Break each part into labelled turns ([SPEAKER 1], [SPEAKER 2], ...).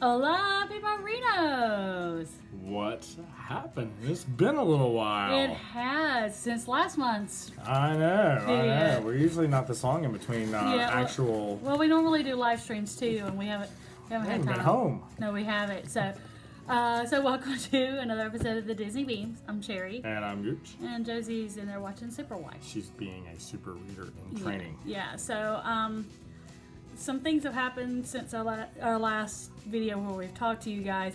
[SPEAKER 1] Hola, Piparinos!
[SPEAKER 2] What happened? It's been a little while.
[SPEAKER 1] It has, since last month's.
[SPEAKER 2] I know.
[SPEAKER 1] Yeah.
[SPEAKER 2] We're usually not this long in between actual.
[SPEAKER 1] Well, we normally do live streams too, and we haven't had time.
[SPEAKER 2] been home.
[SPEAKER 1] No, we haven't. So welcome to another episode of the Disney Beams. I'm Cherry.
[SPEAKER 2] And I'm Gooch.
[SPEAKER 1] And Josie's in there watching Super White.
[SPEAKER 2] She's being a super reader in training.
[SPEAKER 1] Yeah, so some things have happened since our last video where we've talked to you guys.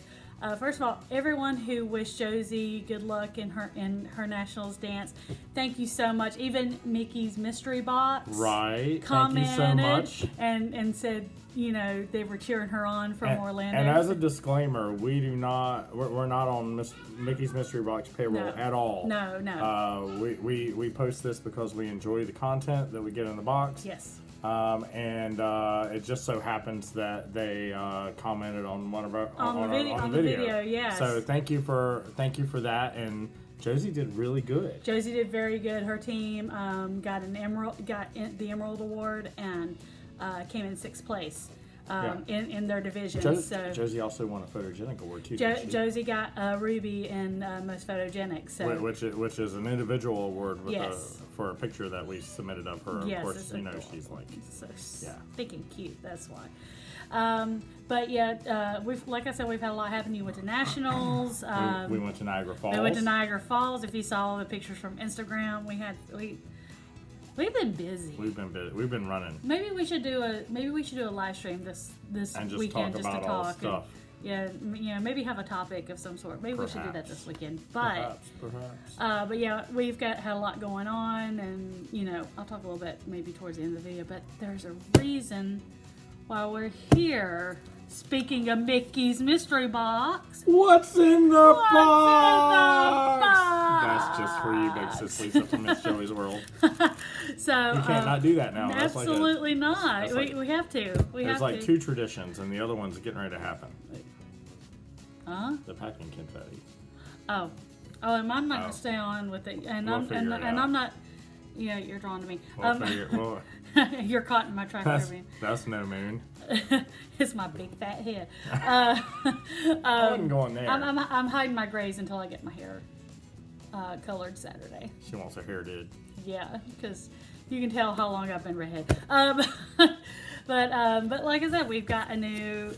[SPEAKER 1] First of all, everyone who wished Josie good luck in her nationals dance, thank you so much. Even Mickey's mystery box,
[SPEAKER 2] Right?
[SPEAKER 1] commented
[SPEAKER 2] Thank you so much.
[SPEAKER 1] and said, you know, they were cheering her on from Orlando.
[SPEAKER 2] And as a disclaimer, we're not on Mickey's mystery box payroll at all.
[SPEAKER 1] No.
[SPEAKER 2] We post this because we enjoy the content that we get in the box.
[SPEAKER 1] Yes.
[SPEAKER 2] And it just so happens that they commented on one of our
[SPEAKER 1] on the video. Yes.
[SPEAKER 2] So thank you for that. And Josie did really good.
[SPEAKER 1] Josie did very good. Her team got the Emerald Award and came in 6th place in their division.
[SPEAKER 2] Josie also won a photogenic award too.
[SPEAKER 1] Josie got a Ruby in most photogenic. So
[SPEAKER 2] which is an individual award with
[SPEAKER 1] yes.
[SPEAKER 2] for a picture that we submitted of her.
[SPEAKER 1] Yes,
[SPEAKER 2] of course, you know she's like
[SPEAKER 1] so thick and cute. That's why. But yeah, like I said, we've had a lot happen. You went to nationals.
[SPEAKER 2] We went to Niagara Falls.
[SPEAKER 1] We went to Niagara Falls. If you saw the pictures from Instagram, we've been busy.
[SPEAKER 2] We've been busy. We've been running.
[SPEAKER 1] Maybe we should do a live stream this
[SPEAKER 2] and just
[SPEAKER 1] weekend
[SPEAKER 2] talk
[SPEAKER 1] just
[SPEAKER 2] about
[SPEAKER 1] to
[SPEAKER 2] all
[SPEAKER 1] talk.
[SPEAKER 2] stuff.
[SPEAKER 1] Maybe have a topic of some sort. Maybe we should do that this weekend. But
[SPEAKER 2] perhaps.
[SPEAKER 1] But yeah, we've had a lot going on, and you know, I'll talk a little bit maybe towards the end of the video. But there's a reason why we're here. Speaking of Mickey's mystery box,
[SPEAKER 2] what's in the box?
[SPEAKER 1] That's
[SPEAKER 2] That's just for you, big sis Lisa from Miss Joey's World.
[SPEAKER 1] So
[SPEAKER 2] you can't not do that now.
[SPEAKER 1] Absolutely not. We have to.
[SPEAKER 2] There's like 2 traditions, and the other one's getting ready to happen.
[SPEAKER 1] Huh?
[SPEAKER 2] The packing confetti.
[SPEAKER 1] Oh, and I'm not gonna stay on with it, and I'm not. Yeah, you're drawn to me. You're caught in my track.
[SPEAKER 2] That's no moon.
[SPEAKER 1] It's my big fat head.
[SPEAKER 2] I wouldn't go in there.
[SPEAKER 1] I'm hiding my grays until I get my hair colored Saturday.
[SPEAKER 2] She wants her hair did.
[SPEAKER 1] Yeah, because you can tell how long I've been redhead. But like I said, we've got a new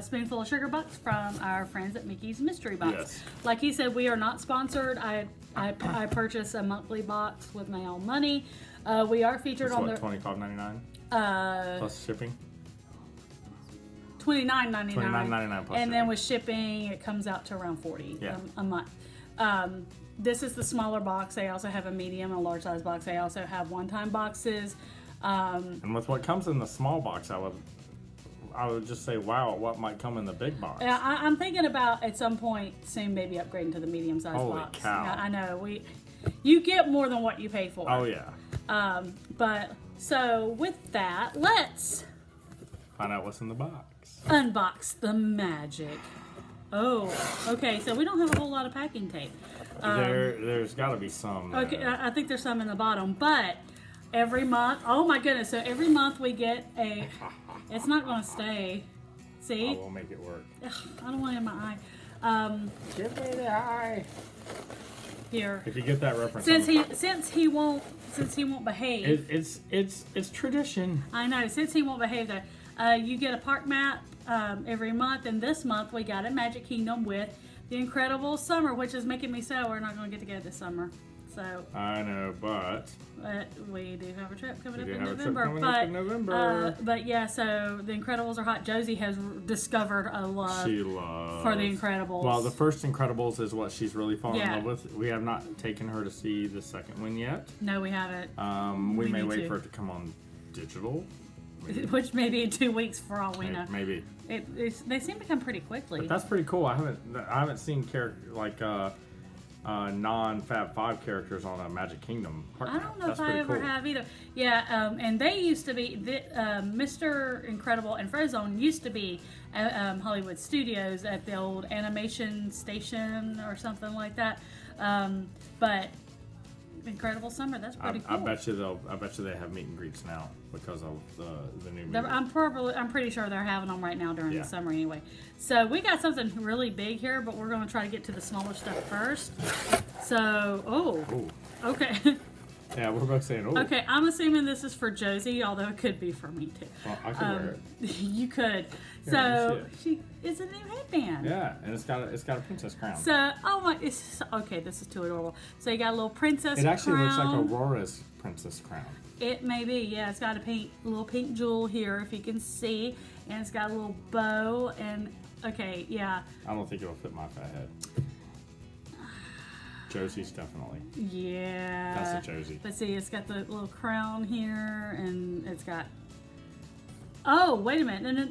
[SPEAKER 1] Spoonful of Sugar box from our friends at Mickey's Mystery Box.
[SPEAKER 2] Yes.
[SPEAKER 1] Like he said, we are not sponsored. I purchase a monthly box with my own money. We are featured on their
[SPEAKER 2] $25.99 plus shipping.
[SPEAKER 1] $29.99.
[SPEAKER 2] $29.99 plus
[SPEAKER 1] and then with shipping, it comes out to around $40 a month. This is the smaller box. They also have a medium and a large size box. They also have one-time boxes.
[SPEAKER 2] And with what comes in the small box, I would just say, wow, what might come in the big box?
[SPEAKER 1] I'm thinking about at some point soon maybe upgrading to the medium size box.
[SPEAKER 2] Holy cow!
[SPEAKER 1] Yeah, I know you get more than what you pay for.
[SPEAKER 2] Oh yeah.
[SPEAKER 1] But so with that, let's
[SPEAKER 2] find out what's in the box.
[SPEAKER 1] Unbox the magic. Oh, okay. So we don't have a whole lot of packing tape.
[SPEAKER 2] There's got to be some.
[SPEAKER 1] Okay, I think there's some in the bottom, but every month. Oh my goodness! So every month we get a. It's not going to stay. See?
[SPEAKER 2] I will make it work.
[SPEAKER 1] Ugh, I don't want it in my eye.
[SPEAKER 2] Give me the eye.
[SPEAKER 1] Here.
[SPEAKER 2] If you get that reference.
[SPEAKER 1] Since he won't behave.
[SPEAKER 2] It's tradition.
[SPEAKER 1] I know. Since he won't behave, though, you get a park map every month, and this month we got a Magic Kingdom with the Incredible Summer, which is making me sad we're not going to get to go this summer. So
[SPEAKER 2] I know, but
[SPEAKER 1] we do have a trip coming up in November. But yeah, so the Incredibles are hot. Josie has discovered a love for the Incredibles.
[SPEAKER 2] Well, the first Incredibles is what she's really fallen in love with. We have not taken her to see the second one yet.
[SPEAKER 1] No, we haven't.
[SPEAKER 2] We may wait for it to come on digital.
[SPEAKER 1] Maybe. Which may be in 2 weeks for all we know.
[SPEAKER 2] Maybe.
[SPEAKER 1] They seem to come pretty quickly.
[SPEAKER 2] But that's pretty cool. I haven't seen non-Fab 5 characters on a Magic Kingdom park.
[SPEAKER 1] I don't know if I ever have either. Yeah, and they used to be, Mr. Incredible and Frozone used to be at Hollywood Studios at the old animation station or something like that. But Incredible Summer. That's pretty cool.
[SPEAKER 2] I bet you they have meet and greets now because of the new movie.
[SPEAKER 1] I'm pretty sure they're having them right now during the summer anyway. So we got something really big here, but we're going to try to get to the smaller stuff first. So, okay.
[SPEAKER 2] Yeah, we're both saying, oh.
[SPEAKER 1] Okay, I'm assuming this is for Josie, although it could be for me too.
[SPEAKER 2] Well, I could wear it.
[SPEAKER 1] You could.
[SPEAKER 2] Yeah,
[SPEAKER 1] so it's a new headband.
[SPEAKER 2] Yeah, and it's got a princess crown.
[SPEAKER 1] So okay, this is too adorable. So you got a little princess.
[SPEAKER 2] It actually
[SPEAKER 1] crown.
[SPEAKER 2] looks like Aurora's princess crown.
[SPEAKER 1] It may be, yeah. It's got a little pink jewel here, if you can see, and it's got a little bow. And okay, yeah.
[SPEAKER 2] I don't think it'll fit my fat head. Josie's definitely.
[SPEAKER 1] Yeah.
[SPEAKER 2] That's a Josie.
[SPEAKER 1] But see, it's got the little crown here, and it's got. Oh, wait a minute.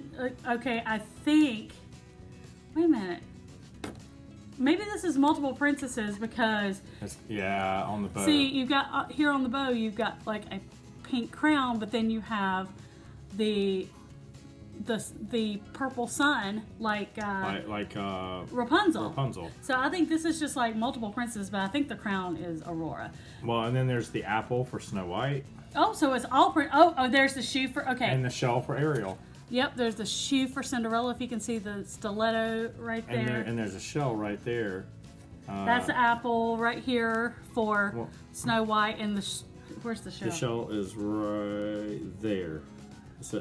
[SPEAKER 1] Okay, I think. Wait a minute. Maybe this is multiple princesses because.
[SPEAKER 2] On the bow.
[SPEAKER 1] See, you've got here on the bow, you've got like a pink crown, but then you have the purple sun, like Rapunzel.
[SPEAKER 2] Rapunzel.
[SPEAKER 1] So I think this is just like multiple princesses, but I think the crown is Aurora.
[SPEAKER 2] Well, and then there's the apple for Snow White.
[SPEAKER 1] Oh, so it's all oh, there's the shoe for
[SPEAKER 2] And the shell for Ariel.
[SPEAKER 1] Yep, there's the shoe for Cinderella. If you can see the stiletto right there.
[SPEAKER 2] And there's a shell right there.
[SPEAKER 1] That's the apple right here for Snow White, and where's the shell?
[SPEAKER 2] The shell is right there. It's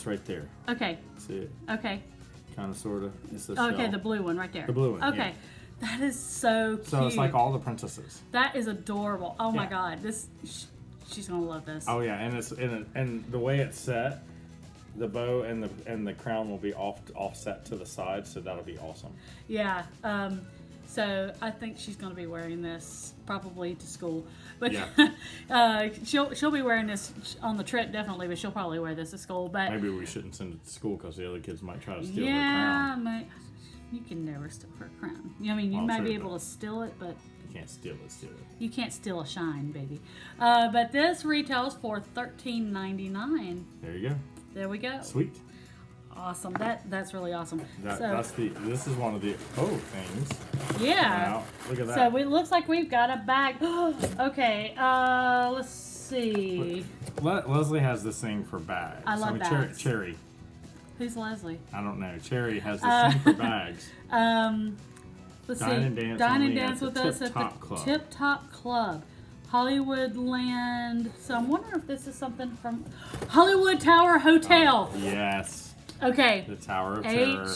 [SPEAKER 2] right there.
[SPEAKER 1] Okay.
[SPEAKER 2] See it?
[SPEAKER 1] Okay.
[SPEAKER 2] Kind of, sort of. It's the
[SPEAKER 1] Okay,
[SPEAKER 2] shell.
[SPEAKER 1] the blue one right there.
[SPEAKER 2] The blue one.
[SPEAKER 1] Okay.
[SPEAKER 2] Yeah.
[SPEAKER 1] That is so cute.
[SPEAKER 2] So it's like all the princesses.
[SPEAKER 1] That is adorable. Oh my
[SPEAKER 2] Yeah.
[SPEAKER 1] God, she's gonna love this.
[SPEAKER 2] Oh yeah, and the way it's set, the bow and the crown will be offset to the side, so that'll be awesome.
[SPEAKER 1] Yeah. So I think she's gonna be wearing this probably to school, but
[SPEAKER 2] Yeah.
[SPEAKER 1] she'll be wearing this on the trip definitely, but she'll probably wear this to school. But
[SPEAKER 2] Maybe we shouldn't send it to school because the other kids might try to steal her
[SPEAKER 1] yeah,
[SPEAKER 2] crown.
[SPEAKER 1] you can never steal her crown. I mean, you
[SPEAKER 2] Well,
[SPEAKER 1] might
[SPEAKER 2] sure
[SPEAKER 1] be
[SPEAKER 2] you
[SPEAKER 1] able
[SPEAKER 2] don't.
[SPEAKER 1] to steal it, but
[SPEAKER 2] You can't steal it.
[SPEAKER 1] you can't steal a shine, baby. But this retails for $13.99.
[SPEAKER 2] There you go.
[SPEAKER 1] There we go.
[SPEAKER 2] Sweet.
[SPEAKER 1] Awesome. That's really awesome.
[SPEAKER 2] This is one of the things.
[SPEAKER 1] Yeah.
[SPEAKER 2] Wow, look at that.
[SPEAKER 1] So it looks like we've got a bag. Okay. Let's see.
[SPEAKER 2] Leslie has this thing for bags.
[SPEAKER 1] I love bags.
[SPEAKER 2] Cherry.
[SPEAKER 1] Who's Leslie?
[SPEAKER 2] I don't know. Cherry has this thing for bags.
[SPEAKER 1] Let's
[SPEAKER 2] Dine
[SPEAKER 1] see.
[SPEAKER 2] and dance
[SPEAKER 1] Dine and
[SPEAKER 2] only
[SPEAKER 1] dance
[SPEAKER 2] at
[SPEAKER 1] with
[SPEAKER 2] the
[SPEAKER 1] us at
[SPEAKER 2] Tip
[SPEAKER 1] the
[SPEAKER 2] Top Club.
[SPEAKER 1] Tip Top Club, Hollywood Land. So I'm wondering if this is something from Hollywood Tower Hotel.
[SPEAKER 2] Yes.
[SPEAKER 1] Okay.
[SPEAKER 2] The Tower of Terror.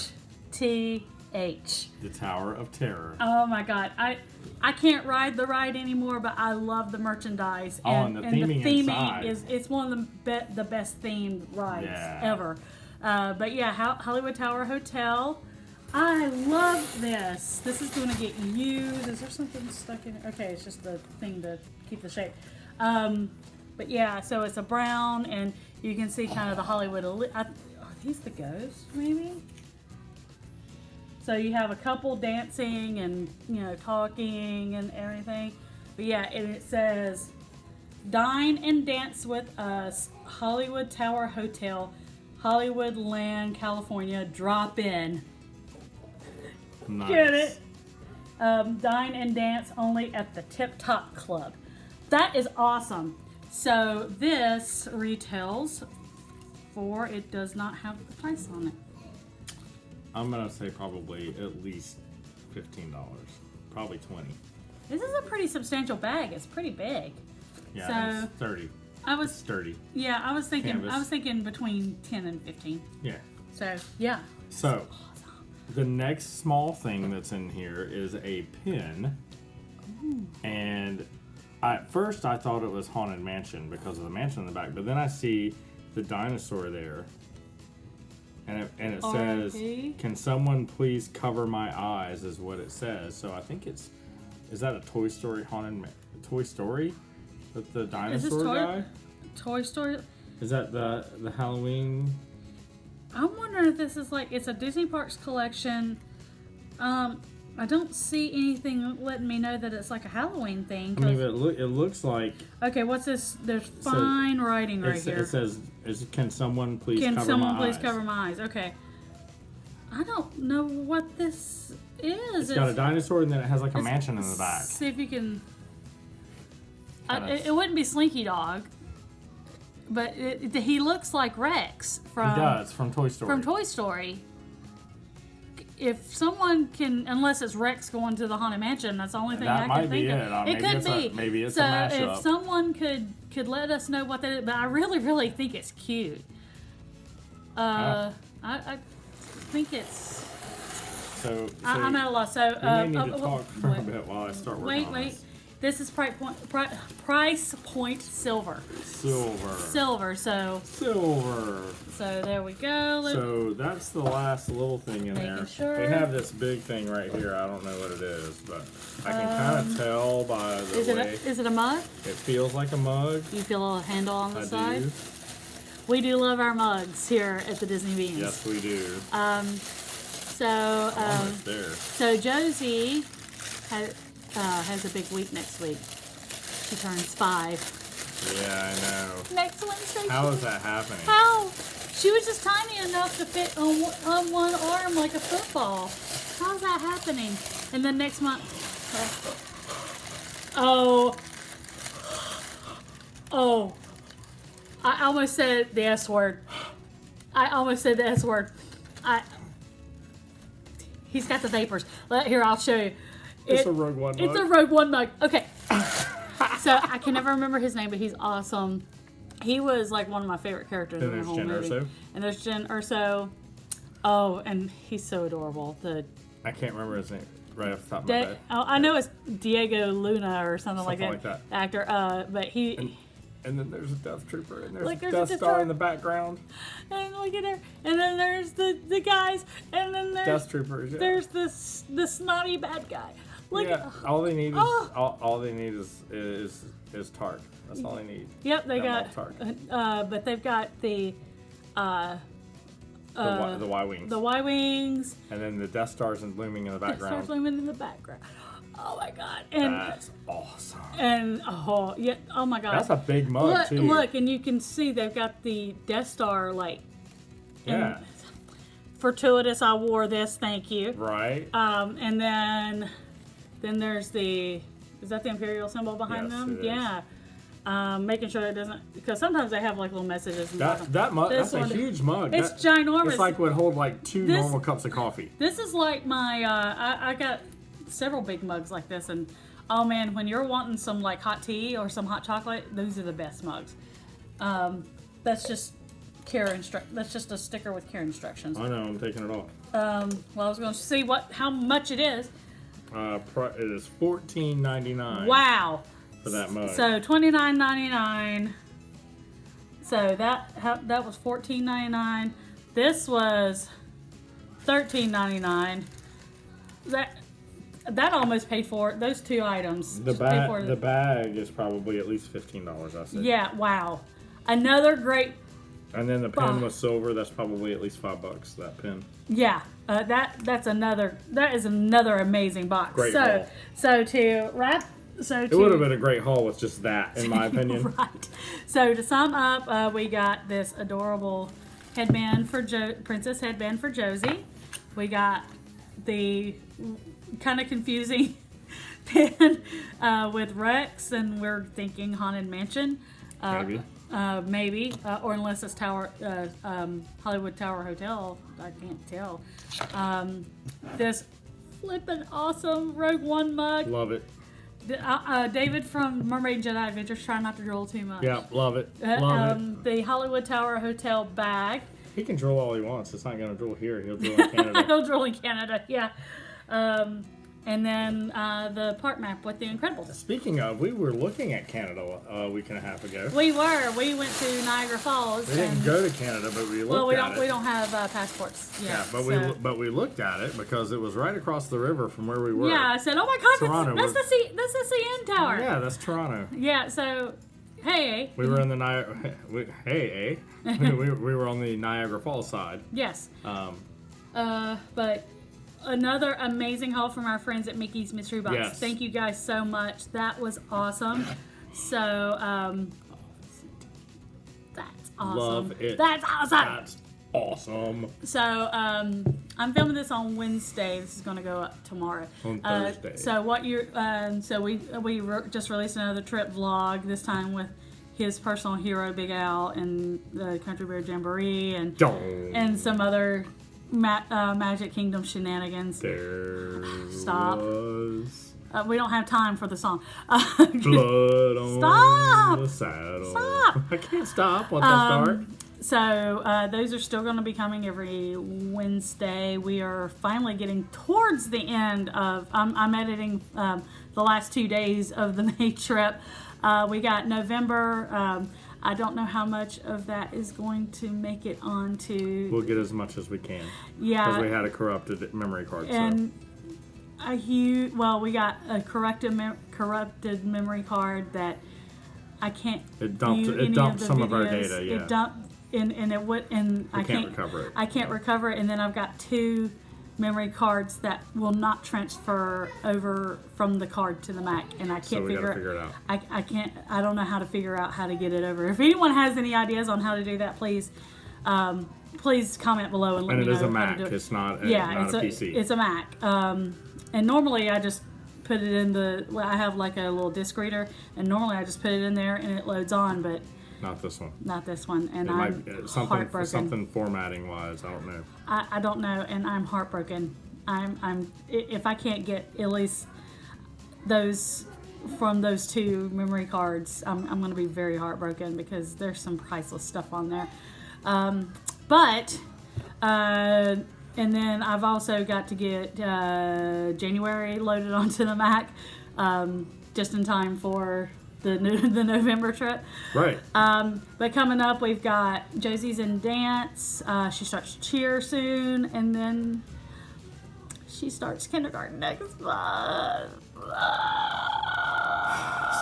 [SPEAKER 1] HTH.
[SPEAKER 2] The Tower of Terror.
[SPEAKER 1] Oh my God. I can't ride the ride anymore, but I love the merchandise.
[SPEAKER 2] And the theming inside.
[SPEAKER 1] It's one of the best themed rides ever. But yeah, Hollywood Tower Hotel. I love this. This is going to get used. Is there something stuck in it? Okay, it's just the thing to keep the shape. But yeah, so it's a brown, and you can see kind of the Hollywood. Are these the ghosts, maybe? So you have a couple dancing and, talking and everything. But yeah, and it says, "Dine and dance with us, Hollywood Tower Hotel, Hollywood Land, California. Drop in."
[SPEAKER 2] Nice.
[SPEAKER 1] Get it? Dine and dance only at the Tip Top Club. That is awesome. So this retails for, it does not have the price on it.
[SPEAKER 2] I'm gonna say probably at least $15. Probably $20.
[SPEAKER 1] This is a pretty substantial bag. It's pretty big.
[SPEAKER 2] Yeah,
[SPEAKER 1] So,
[SPEAKER 2] it's 30.
[SPEAKER 1] It's
[SPEAKER 2] sturdy.
[SPEAKER 1] Yeah, I was thinking.
[SPEAKER 2] Canvas.
[SPEAKER 1] I was thinking between 10 and 15.
[SPEAKER 2] Yeah.
[SPEAKER 1] So yeah.
[SPEAKER 2] So the next small thing that's in here is a pin.
[SPEAKER 1] Ooh.
[SPEAKER 2] And at first I thought it was Haunted Mansion because of the mansion in the back, but then I see the dinosaur there. And it says,
[SPEAKER 1] RIP?
[SPEAKER 2] "Can someone please cover my eyes?" is what it says. So I think is that a Toy Story Toy Story? With the dinosaur guy?
[SPEAKER 1] Toy Story?
[SPEAKER 2] Is that the Halloween?
[SPEAKER 1] I'm wondering if this is it's a Disney Parks collection. I don't see anything letting me know that it's like a Halloween thing.
[SPEAKER 2] I mean, it looks like.
[SPEAKER 1] Okay, what's this? There's fine writing right here.
[SPEAKER 2] It says, "Can someone please
[SPEAKER 1] Can
[SPEAKER 2] cover
[SPEAKER 1] someone
[SPEAKER 2] my
[SPEAKER 1] please
[SPEAKER 2] eyes?"
[SPEAKER 1] cover my eyes? Okay. I don't know what this is.
[SPEAKER 2] It's got a dinosaur and then it has like a mansion in the back.
[SPEAKER 1] See if you can. It wouldn't be Slinky Dog, but he looks like Rex from.
[SPEAKER 2] He does from Toy Story.
[SPEAKER 1] From Toy Story. If someone can, unless it's Rex going to the Haunted Mansion, that's the only thing I can think of. It could be.
[SPEAKER 2] Maybe it's
[SPEAKER 1] so
[SPEAKER 2] a mashup.
[SPEAKER 1] if someone could let us know what that is, but I really think it's cute. I think it's.
[SPEAKER 2] So
[SPEAKER 1] I'm at a loss. So
[SPEAKER 2] we may need to talk for a bit while I start working on this.
[SPEAKER 1] This is price point silver.
[SPEAKER 2] Silver.
[SPEAKER 1] So there we go.
[SPEAKER 2] So that's the last little thing in
[SPEAKER 1] Making
[SPEAKER 2] there.
[SPEAKER 1] sure.
[SPEAKER 2] They have this big thing right here. I don't know what it is, but I can kind of tell by the way.
[SPEAKER 1] Is it a mug?
[SPEAKER 2] It feels like a mug.
[SPEAKER 1] Do you feel a little handle on the side?
[SPEAKER 2] Do.
[SPEAKER 1] We do love our mugs here at the Disney Beans.
[SPEAKER 2] Yes, we do.
[SPEAKER 1] Almost
[SPEAKER 2] there.
[SPEAKER 1] So Josie has a big week next week. She turns 5.
[SPEAKER 2] Yeah, I know.
[SPEAKER 1] Next Wednesday.
[SPEAKER 2] How is that happening?
[SPEAKER 1] How? She was just tiny enough to fit on one arm like a football. How's that happening? And then next month. Oh. I almost said the S word. He's got the vapors. Here, I'll show you.
[SPEAKER 2] It's a Rogue One mug.
[SPEAKER 1] It's a Rogue One mug. Okay. So I can never remember his name, but he's awesome. He was like one of my favorite characters in the whole movie.
[SPEAKER 2] Urso.
[SPEAKER 1] And there's Jen Urso. Oh, and he's so adorable.
[SPEAKER 2] I can't remember his name right off the top of my head.
[SPEAKER 1] I know it's Diego Luna or something like that. Actor. But he.
[SPEAKER 2] And then there's a Death Trooper, and there's a
[SPEAKER 1] there's
[SPEAKER 2] Death
[SPEAKER 1] a
[SPEAKER 2] Star in the background.
[SPEAKER 1] And look at there. And then there's the guys. And then there's
[SPEAKER 2] Death Troopers. Yeah.
[SPEAKER 1] There's the snotty bad guy. Look
[SPEAKER 2] yeah. All they need is all they need is Tark. That's all they need.
[SPEAKER 1] Yep, they got
[SPEAKER 2] Tark.
[SPEAKER 1] but they've got the
[SPEAKER 2] Y-wings.
[SPEAKER 1] The Y-wings.
[SPEAKER 2] And then the Death Stars looming in the background.
[SPEAKER 1] Death Stars looming in the background. Oh my god. And
[SPEAKER 2] that's awesome.
[SPEAKER 1] And oh my god.
[SPEAKER 2] That's a big mug too.
[SPEAKER 1] Look, and you can see they've got the Death Star
[SPEAKER 2] Yeah.
[SPEAKER 1] Fortuitous, I wore this, thank you.
[SPEAKER 2] Right.
[SPEAKER 1] And then there's is that the Imperial symbol behind them?
[SPEAKER 2] It is.
[SPEAKER 1] Yeah. Making sure it doesn't, because sometimes they have like little messages.
[SPEAKER 2] That mug, that's a huge mug.
[SPEAKER 1] It's ginormous.
[SPEAKER 2] It's like would hold like two normal cups of coffee.
[SPEAKER 1] This is like my, I got several big mugs like this, and oh man, when you're wanting some like hot tea or some hot chocolate, those are the best mugs. That's just that's just a sticker with care instructions.
[SPEAKER 2] I know, I'm taking it off.
[SPEAKER 1] Well, I was going to see how much it is.
[SPEAKER 2] It is $14.99.
[SPEAKER 1] Wow.
[SPEAKER 2] For that mug.
[SPEAKER 1] So $29.99. So that was $14.99. This was $13.99. That almost paid for it. Those two items.
[SPEAKER 2] The bag is probably at least $15, I said.
[SPEAKER 1] Yeah, wow. Another great.
[SPEAKER 2] And then the pen was silver. That's probably at least $5. That pen.
[SPEAKER 1] Yeah, that is another amazing box.
[SPEAKER 2] Great haul.
[SPEAKER 1] It
[SPEAKER 2] would have been a great haul with just that, in my opinion.
[SPEAKER 1] Right. So to sum up, we got this adorable headband for princess headband for Josie. We got the kind of confusing pin with Rex, and we're thinking Haunted Mansion. Maybe, or unless it's Hollywood Tower Hotel, I can't tell. This flippin' awesome Rogue One mug.
[SPEAKER 2] Love it.
[SPEAKER 1] David from Mermaid Jedi Adventures, try not to drool too much.
[SPEAKER 2] Yeah, love it. Love it.
[SPEAKER 1] The Hollywood Tower Hotel bag.
[SPEAKER 2] He can drool all he wants. It's not going to drool here. He'll drool in Canada.
[SPEAKER 1] He'll drool in Canada, yeah. And then the park map with the Incredibles.
[SPEAKER 2] Speaking of, we were looking at Canada a week and a half ago.
[SPEAKER 1] We were. We went to Niagara Falls.
[SPEAKER 2] We didn't go to Canada, but we looked at it.
[SPEAKER 1] We don't have passports yet.
[SPEAKER 2] Yeah, but we looked at it because it was right across the river from where we were.
[SPEAKER 1] Yeah, I said, oh my God,
[SPEAKER 2] Toronto
[SPEAKER 1] that's the CN Tower.
[SPEAKER 2] Yeah, that's Toronto.
[SPEAKER 1] Yeah, so, hey.
[SPEAKER 2] We were in the Niagara. we were on the Niagara Falls side.
[SPEAKER 1] Yes. But another amazing haul from our friends at Mickey's Mystery Box.
[SPEAKER 2] Yes.
[SPEAKER 1] Thank you guys so much. That was awesome. So, that's awesome.
[SPEAKER 2] Love it.
[SPEAKER 1] That's awesome.
[SPEAKER 2] That's awesome.
[SPEAKER 1] So I'm filming this on Wednesday. This is going to go up tomorrow.
[SPEAKER 2] On Thursday.
[SPEAKER 1] So we just released another trip vlog. This time with his personal hero Big Al and the Country Bear Jamboree and some other Magic Kingdom shenanigans. Stop. We don't have time for the song.
[SPEAKER 2] Blood on the saddle.
[SPEAKER 1] Stop.
[SPEAKER 2] I can't stop once I start.
[SPEAKER 1] So those are still going to be coming every Wednesday. We are finally getting towards the end of. I'm editing the last 2 days of the May trip. We got November. I don't know how much of that is going to make it onto.
[SPEAKER 2] We'll get as much as we can.
[SPEAKER 1] Yeah.
[SPEAKER 2] Because we had a corrupted memory card.
[SPEAKER 1] And we got a corrupted memory card that I can't.
[SPEAKER 2] It dumped some of our data. Yeah.
[SPEAKER 1] It dumped. And it would, and I can't
[SPEAKER 2] recover it.
[SPEAKER 1] I can't recover it, and then I've got 2 memory cards that will not transfer over from the card to the Mac, and I can't figure it out. I can't. I don't know how to figure out how to get it over. If anyone has any ideas on how to do that, please comment below and let me know.
[SPEAKER 2] And it is a
[SPEAKER 1] how
[SPEAKER 2] Mac.
[SPEAKER 1] to do it.
[SPEAKER 2] It's not. A PC.
[SPEAKER 1] It's a Mac. And normally I just put it in I have like a little disc reader, and normally I just put it in there and it loads on, but.
[SPEAKER 2] Not this one.
[SPEAKER 1] Not this one, and I'm heartbroken.
[SPEAKER 2] Something formatting wise, I don't know.
[SPEAKER 1] I don't know, and I'm heartbroken. If I can't get at least those from those 2 memory cards, I'm going to be very heartbroken because there's some priceless stuff on there. And then I've also got to get January loaded onto the Mac, just in time for the November trip.
[SPEAKER 2] Right.
[SPEAKER 1] But coming up, we've got Josie's in dance. She starts cheer soon, and then she starts kindergarten next month.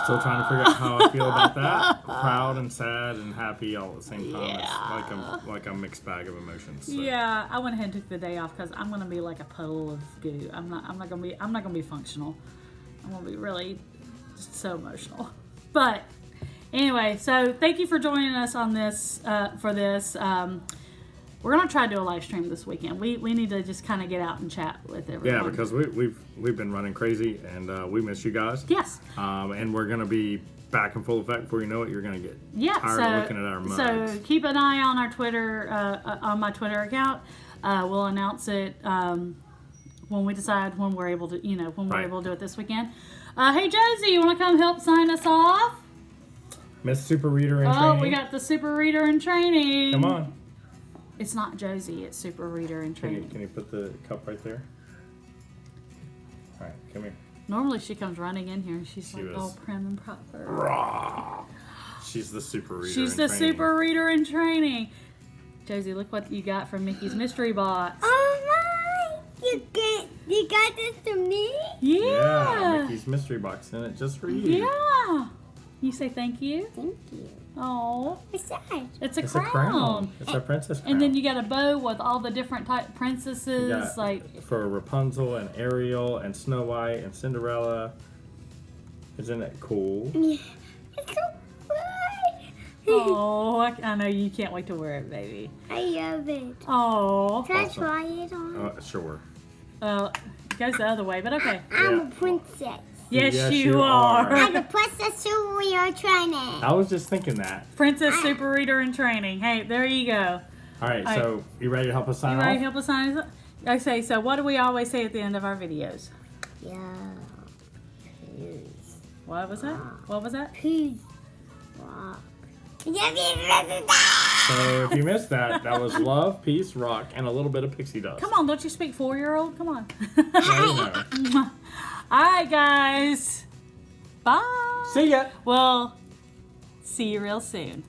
[SPEAKER 2] Still trying to figure out how I feel about that. Proud and sad and happy all at the same time.
[SPEAKER 1] Yeah.
[SPEAKER 2] It's like a mixed bag of emotions. So.
[SPEAKER 1] Yeah, I went ahead and took the day off because I'm gonna be like a puddle of goo. I'm not gonna be functional. I'm gonna be really just so emotional. But anyway, so thank you for joining us on this for this. We're gonna try to do a live stream this weekend. We need to just kind of get out and chat with everyone.
[SPEAKER 2] Yeah, because we've been running crazy and we miss you guys.
[SPEAKER 1] Yes.
[SPEAKER 2] And we're gonna be back in full effect before you know it. You're gonna get tired of looking at our mugs.
[SPEAKER 1] So keep an eye on our Twitter, on my Twitter account. We'll announce it when we decide when we're able to, we're able to do it this weekend. Hey Josie, you want to come help sign us off?
[SPEAKER 2] Miss Super Reader in Training.
[SPEAKER 1] Oh, we got the Super Reader in Training.
[SPEAKER 2] Come on.
[SPEAKER 1] It's not Josie, it's Super Reader in Training.
[SPEAKER 2] Can you put the cup right there? All right, come here.
[SPEAKER 1] Normally she comes running in here and she's all prim and proper.
[SPEAKER 2] Rah. She's the Super Reader
[SPEAKER 1] She's the Super Reader in Training. Josie, look what you got from Mickey's Mystery Box.
[SPEAKER 3] Oh my! You got this to me?
[SPEAKER 1] Yeah.
[SPEAKER 2] Mickey's Mystery Box in it just for you.
[SPEAKER 1] Yeah. You say thank you?
[SPEAKER 3] Thank you.
[SPEAKER 1] Oh.
[SPEAKER 3] What's that?
[SPEAKER 1] It's a crown.
[SPEAKER 2] It's a princess crown.
[SPEAKER 1] And then you got a bow with all the different type princesses,
[SPEAKER 2] for Rapunzel and Ariel and Snow White and Cinderella. Isn't it cool?
[SPEAKER 3] Yeah. It's so fun.
[SPEAKER 1] Oh, I know you can't wait to wear it, baby.
[SPEAKER 3] I love it.
[SPEAKER 1] Oh.
[SPEAKER 3] Can I try it on?
[SPEAKER 2] Sure.
[SPEAKER 1] Well, it goes the other way, but okay.
[SPEAKER 3] I'm a princess.
[SPEAKER 1] Yes, you are.
[SPEAKER 3] I'm a princess who we are training.
[SPEAKER 2] I was just thinking that.
[SPEAKER 1] Princess Super Reader in Training. Hey, there you go.
[SPEAKER 2] All right, so you ready to help us sign off?
[SPEAKER 1] You ready to help us sign off? Okay, so what do we always say at the end of our videos?
[SPEAKER 3] Yeah.
[SPEAKER 1] What was that? What was that?
[SPEAKER 3] Peace. Rock.
[SPEAKER 2] So if you missed that, that was love, peace, rock, and a little bit of pixie dust.
[SPEAKER 1] Come on, don't you speak 4-year-old? Come on.
[SPEAKER 2] No.
[SPEAKER 1] All right, guys. Bye.
[SPEAKER 2] See ya.
[SPEAKER 1] Well, see you real soon.